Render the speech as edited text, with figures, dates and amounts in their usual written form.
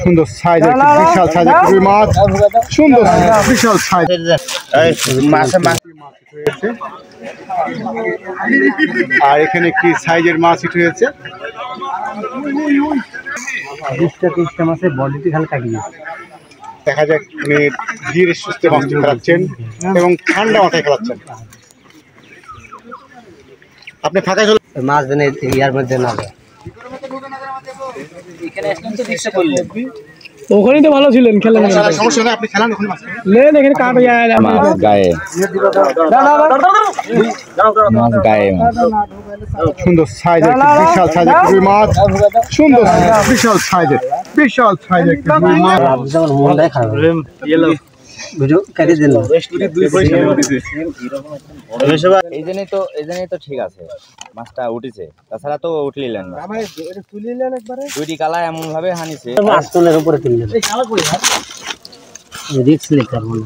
সুন্দর সাইজ, বিশাল সাইজ রুই মাছ, সুন্দর বিশাল সাইজ আর এখানে কি সাইজের মাছ হিট হয়েছে। 20-30টা মাছের বডিটি খালি কাটিয়ে দেখা যাক উনি ধীরে সুস্থে মাছটি খেলাচ্ছেন এবং ঠান্ডা মাথায় খেলাচ্ছেন। আপনি ফাঁকা চলে মাছ দেনে ইয়ার মধ্যে না যায়। ওখানেই তো ভালো ছিলেন, খেলেন সমস্যা নেই, আপনি খেলান ওখানে মাছ লেন, এখানে কাট মাছ গায়ে সুন্দর সাইজের বিশাল সাইজের রুই মাছ, সুন্দর বিশাল সাইজের রুই মাছ। মন দেখা বুঝো কাটি দিল এই জন্যই তো ঠিক আছে, মাছটা উঠেছে, তাছাড়া তো উঠলিলেন না। দুইটি কালা এমন ভাবে হানিছে মাছ তোলের উপরে তুললেন রিক্স লেখার মনে